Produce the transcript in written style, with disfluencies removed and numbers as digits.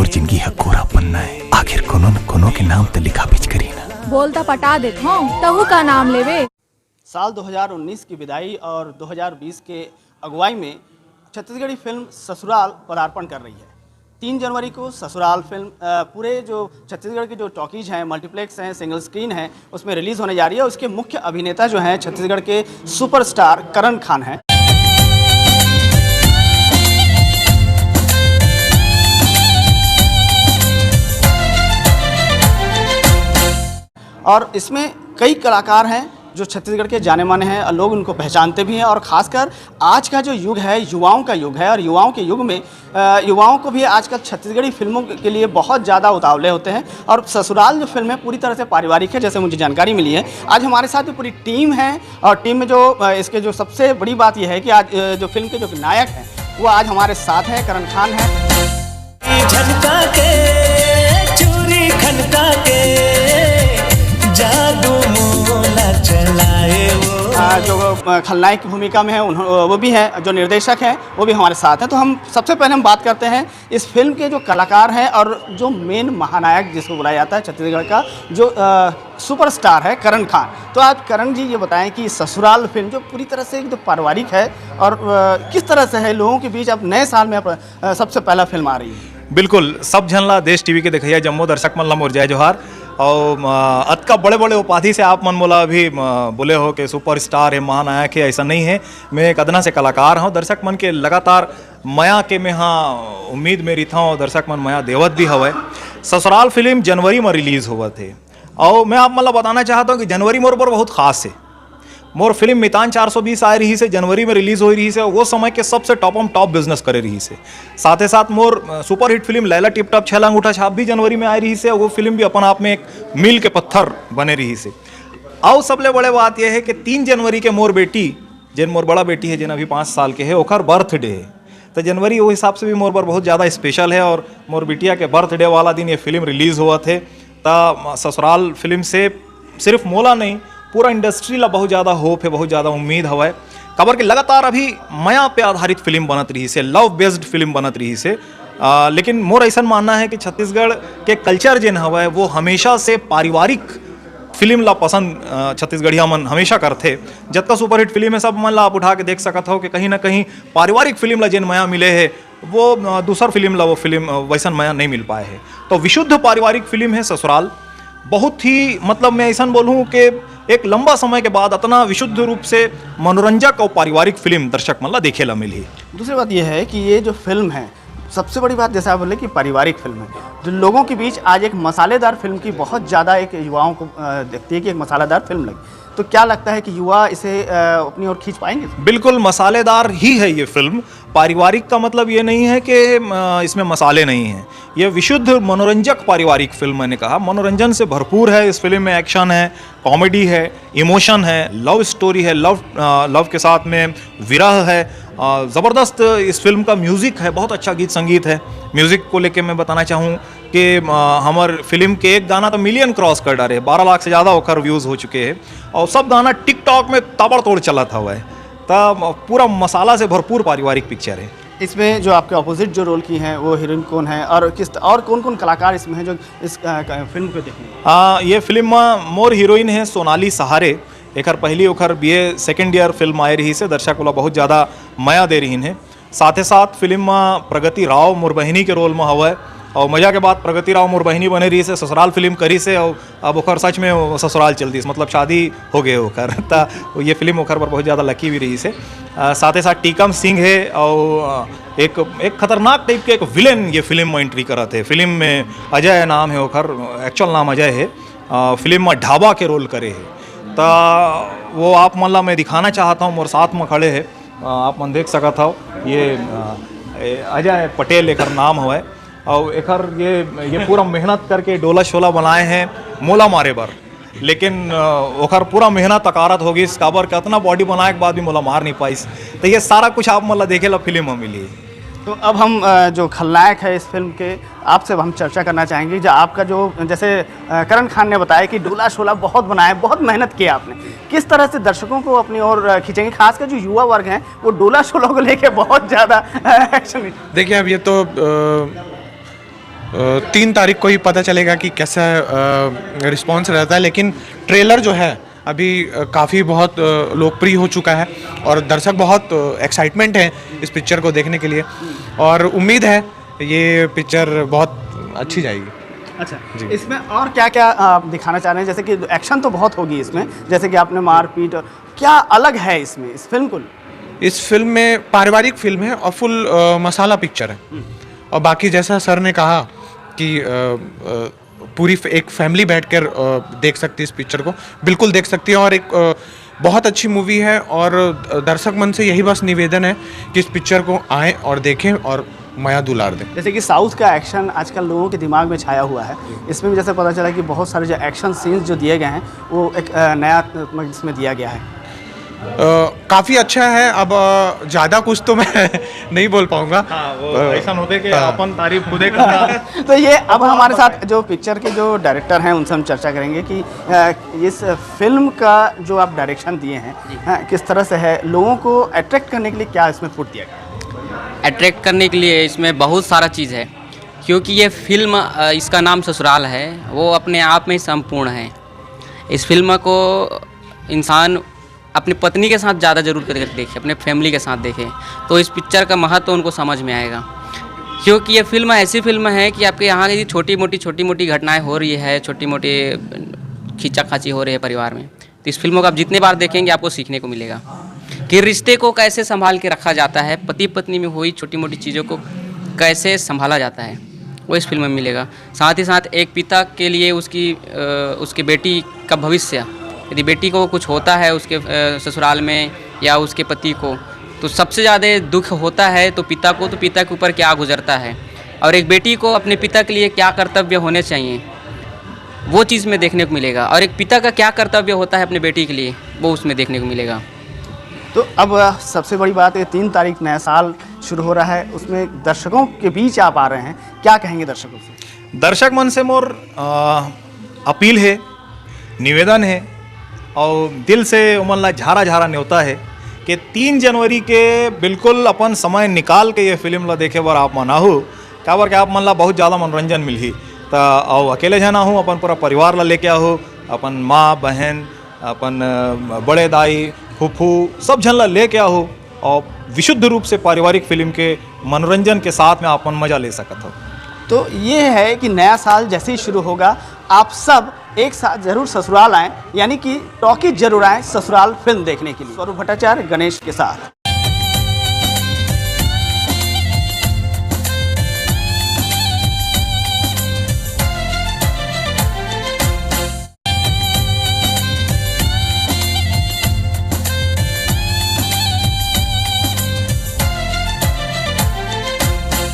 मोर जिंदगी है कोरा पन्ना है, आखिर कोनो न कोनो के नाम तो लिखा बिच करी ना। बोलता पटा देत हूँ तहु का नाम लेवे। साल 2019 की विदाई और 2020 के अगुवाई में छत्तीसगढ़ी फिल्म ससुराल पदार्पण कर रही है। 3 जनवरी को ससुराल फिल्म पूरे जो छत्तीसगढ़ के जो टॉकीज हैं, मल्टीप्लेक्स हैं, सिंगल स्क्रीन है, उसमें रिलीज़ होने जा रही है। उसके मुख्य अभिनेता जो हैं छत्तीसगढ़ के सुपरस्टार करण खान हैं। और इसमें कई कलाकार हैं जो छत्तीसगढ़ के जाने माने हैं और लोग उनको पहचानते भी हैं। और ख़ासकर आज का जो युग है युवाओं का युग है, और युवाओं के युग में युवाओं को भी आजकल छत्तीसगढ़ी फिल्मों के लिए बहुत ज़्यादा उतावले होते हैं। और ससुराल जो फिल्म है पूरी तरह से पारिवारिक है, जैसे मुझे जानकारी मिली है। आज हमारे साथ पूरी टीम है, और टीम में जो इसके जो सबसे बड़ी बात यह है कि आज जो फिल्म के जो नायक हैं वो आज हमारे साथ हैं, करण खान हैं। जो खलनायक की भूमिका में है वो भी हैं, जो निर्देशक हैं वो भी हमारे साथ हैं। तो हम सबसे पहले हम बात करते हैं इस फिल्म के जो कलाकार हैं और जो मेन महानायक जिसको बुलाया जाता है छत्तीसगढ़ का, जो सुपरस्टार है करण खान। तो आप करण जी ये बताएं कि ससुराल फिल्म जो पूरी तरह से जो पारिवारिक है और किस तरह से है लोगों के बीच, अब नए साल में सबसे पहला फिल्म आ रही है। बिल्कुल, सब झनला देश टीवी के देखिए जम्मो दर्शक मन ला मोर जय जोहार। और अतका बड़े बड़े उपाधि से आप मन मोला अभी बोले हो कि सुपरस्टार है, महानायक है, ऐसा नहीं है। मैं एक अदना से कलाकार हूँ। दर्शक मन के लगातार मया के मैं हाँ उम्मीद मेरी था, और दर्शक मन मया देवत भी हवे। ससुराल फिल्म जनवरी में रिलीज़ हुआ थे, और मैं आप मतलब बताना चाहता हूँ कि जनवरी मोर पर बहुत खास है। मोर फिल्म मितान 420 आ रही से, जनवरी में रिलीज़ हो रही से, वो समय के सबसे टॉप बिजनेस करे रही से। साथ ही साथ more super hit film Laila tip top 6 Angutha छाप भी जनवरी में आ रही से, वो फिल्म भी अपन आप में एक मील के पत्थर बने रही से। और सबले बड़े बात यह है कि 3 जनवरी के मोर बेटी, जिन मोर बड़ा बेटी है जिन अभी 5 साल के है, ओकर बर्थडे है। तो जनवरी वो हिसाब से भी मोर पर बहुत ज़्यादा स्पेशल है, और मोर बिटिया के बर्थडे वाला दिन ये फिल्म रिलीज़ हुआ थे। तो ससुराल फिल्म से सिर्फ मोला नहीं, पूरा इंडस्ट्री ला बहुत ज़्यादा होप है, बहुत ज़्यादा उम्मीद हवा है। खबर कि लगातार अभी मया पे आधारित फिल्म बनत रही से, लव बेस्ड फिल्म बनत रही से। लेकिन मोर ऐसा मानना है कि छत्तीसगढ़ के कल्चर जिन हवा है वो हमेशा से पारिवारिक फिल्म ला पसंद छत्तीसगढ़िया मन हमेशा करते। जब तक सुपरहिट फिल्म है सब मन ला आप उठा के देख सकत हो कि कहीं ना कहीं पारिवारिक फिल्म ला जिन मया मिले है वो दूसर फिल्म ला वो फिल्म वैसा मया नहीं मिल पाए है। तो विशुद्ध पारिवारिक फिल्म है ससुराल। बहुत ही मतलब मैं ऐसा बोलूँ कि एक लंबा समय के बाद इतना विशुद्ध रूप से मनोरंजक और पारिवारिक फिल्म दर्शक मन ला देखे ला मिली। दूसरी बात यह है कि ये जो फिल्म है, सबसे बड़ी बात जैसे आप बोले कि पारिवारिक फिल्म है, जो लोगों के बीच आज एक मसालेदार फिल्म की बहुत ज़्यादा एक युवाओं को देखती है कि एक मसालेदार फिल्म लगी। तो क्या लगता है कि युवा इसे अपनी ओर खींच पाएंगे? बिल्कुल मसालेदार ही है ये फिल्म। पारिवारिक का मतलब ये नहीं है कि इसमें मसाले नहीं हैं। ये विशुद्ध मनोरंजक पारिवारिक फिल्म, मैंने कहा मनोरंजन से भरपूर है। इस फिल्म में एक्शन है, कॉमेडी है, इमोशन है, लव स्टोरी है, लव के साथ में विरह है। ज़बरदस्त इस फिल्म का म्यूज़िक है, बहुत अच्छा गीत संगीत है। म्यूज़िक को लेके मैं बताना चाहूँ कि हमार फिल्म के एक गाना तो मिलियन क्रॉस कर डाले, 12 लाख से ज़्यादा होकर व्यूज़ हो चुके हैं, और सब गाना टिकटॉक में ताबड़तोड़ चला था हुआ है। तो पूरा मसाला से भरपूर पारिवारिक पिक्चर है। इसमें जो आपके ऑपोजिट जो रोल की हैं वो हीरोइन कौन है, और कौन कौन कलाकार इसमें हैं जो इस फिल्म को देखेंगे? ये फिल्म में मोर हीरोइन है सोनाली सहारे। एक पहली ओखर BA सेकेंड ईयर फिल्म आई रही से, दर्शक वाला बहुत ज़्यादा मया दे रही है। साथ ही साथ फिल्म में प्रगति राव मोर बहिनी के रोल में हवा है, और मजा के बाद प्रगति राव मोर बहिनी बने रही से, ससुराल फिल्म करी से, और अब ओखर सच में ससुराल चलती से, मतलब शादी हो गए ओखर। तो ये फिल्म ओखर पर बहुत ज़्यादा लकी भी रही से। साथ ही साथ टीकम सिंह है, और एक खतरनाक टाइप के एक विलेन ये फिल्म में एंट्री करा थे। फिल्म में अजय नाम है ओखर, एक्चुअल नाम अजय है। फिल्म में ढाबा के रोल करे है। तो वो आप मतलब मैं दिखाना चाहता हूँ, मोर साथ में खड़े है, आप मन देख सकत हो। ये अजय पटेल एक नाम हुआ है, और एक ये पूरा मेहनत करके डोला शोला बनाए हैं मोला मारे बर। लेकिन ओखर पूरा मेहनत अकारत होगी, इस काबर का इतना बॉडी बनाए के बाद भी मोला मार नहीं पाइस। तो ये सारा कुछ आप मतलब देखे ला फिल्म में मिली। तो अब हम जो खलनायक है इस फिल्म के, आपसे हम चर्चा करना चाहेंगे। जो आपका जो जैसे करण खान ने बताया कि डोला शोला बहुत बनाया, बहुत मेहनत किया आपने, किस तरह से दर्शकों को अपनी ओर खींचेंगे? खासकर जो युवा वर्ग हैं वो डोला शोला को लेके बहुत ज़्यादा एक्शन। देखिए अब ये तो 3 तारीख को ही पता चलेगा कि कैसा रिस्पॉन्स रहता है, लेकिन ट्रेलर जो है अभी काफ़ी बहुत लोकप्रिय हो चुका है और दर्शक बहुत एक्साइटमेंट है इस पिक्चर को देखने के लिए और उम्मीद है ये पिक्चर बहुत अच्छी जाएगी। अच्छा, इसमें और क्या क्या आप दिखाना चाह रहे हैं? जैसे कि एक्शन तो बहुत होगी इसमें, जैसे कि आपने मारपीट, और क्या अलग है इसमें इस फिल्म को? इस फिल्म में पारिवारिक फिल्म है और फुल मसाला पिक्चर है और बाकी जैसा सर ने कहा कि पूरी एक फैमिली बैठकर देख सकती है इस पिक्चर को, बिल्कुल देख सकती है और एक बहुत अच्छी मूवी है और दर्शक मन से यही बस निवेदन है कि इस पिक्चर को आएँ और देखें और माया दुलार दें। जैसे कि साउथ का एक्शन आजकल लोगों के दिमाग में छाया हुआ है, इसमें भी जैसे पता चला कि बहुत सारे जो एक्शन सीन्स जो दिए गए हैं वो एक नया इसमें दिया गया है। काफ़ी अच्छा है। अब ज़्यादा कुछ तो मैं नहीं बोल पाऊँगा। ऐसा होते कि अपन तारीफ खुदे करना। तो ये अब हमारे साथ जो पिक्चर के जो डायरेक्टर हैं उनसे हम चर्चा करेंगे कि इस फिल्म का जो आप डायरेक्शन दिए हैं किस तरह से है, लोगों को अट्रैक्ट करने के लिए क्या इसमें फुट दिया गया? अट्रैक्ट करने के लिए इसमें बहुत सारा चीज़ है, क्योंकि ये फिल्म इसका नाम ससुराल है, वो अपने आप में संपूर्ण है। इस फिल्म को इंसान अपनी पत्नी के साथ ज़्यादा जरूर करके देखे, अपने फैमिली के साथ देखे, तो इस पिक्चर का महत्व उनको समझ में आएगा। क्योंकि ये फिल्म ऐसी फिल्म है कि आपके यहाँ की छोटी मोटी घटनाएं हो रही है, छोटी मोटी खींचाखाची हो रही है परिवार में, तो इस फिल्म को आप जितने बार देखेंगे आपको सीखने को मिलेगा कि रिश्ते को कैसे संभाल के रखा जाता है, पति पत्नी में हुई छोटी मोटी चीज़ों को कैसे संभाला जाता है, वो इस फिल्म में मिलेगा। साथ ही साथ एक पिता के लिए उसकी बेटी का भविष्य, यदि बेटी को कुछ होता है उसके ससुराल में या उसके पति को, तो सबसे ज़्यादा दुख होता है तो पिता को, तो पिता के ऊपर क्या गुजरता है और एक बेटी को अपने पिता के लिए क्या कर्तव्य होने चाहिए, वो चीज़ में देखने को मिलेगा। और एक पिता का क्या कर्तव्य होता है अपने बेटी के लिए, वो उसमें देखने को मिलेगा। तो अब सबसे बड़ी बात है 3 तारीख नया साल शुरू हो रहा है, उसमें दर्शकों के बीच आप आ रहे हैं, क्या कहेंगे दर्शकों से? दर्शक मन से मोर अपील है, निवेदन है और दिल से उमन ला झारा झारा न्योता है कि 3 जनवरी के बिल्कुल अपन समय निकाल के ये फिल्म ला देखे बार आप मन आहू, क्या बार कि आप मन ला बहुत ज़्यादा मनोरंजन मिलही। तो और अकेले जन आहूँ, अपन पूरा परिवार ला लेके आहू, अपन माँ बहन, अपन बड़े दाई फूफू सब जन ला लेके आहू और विशुद्ध रूप से पारिवारिक फिल्म के मनोरंजन के साथ में अपन मजा ले सकत हो। तो ये है कि नया साल जैसे ही शुरू होगा आप सब एक साथ जरूर ससुराल आएँ, यानी कि टॉकीज जरूर आएँ ससुराल फिल्म देखने के लिए। स्वरूप भट्टाचार्य, गणेश के साथ।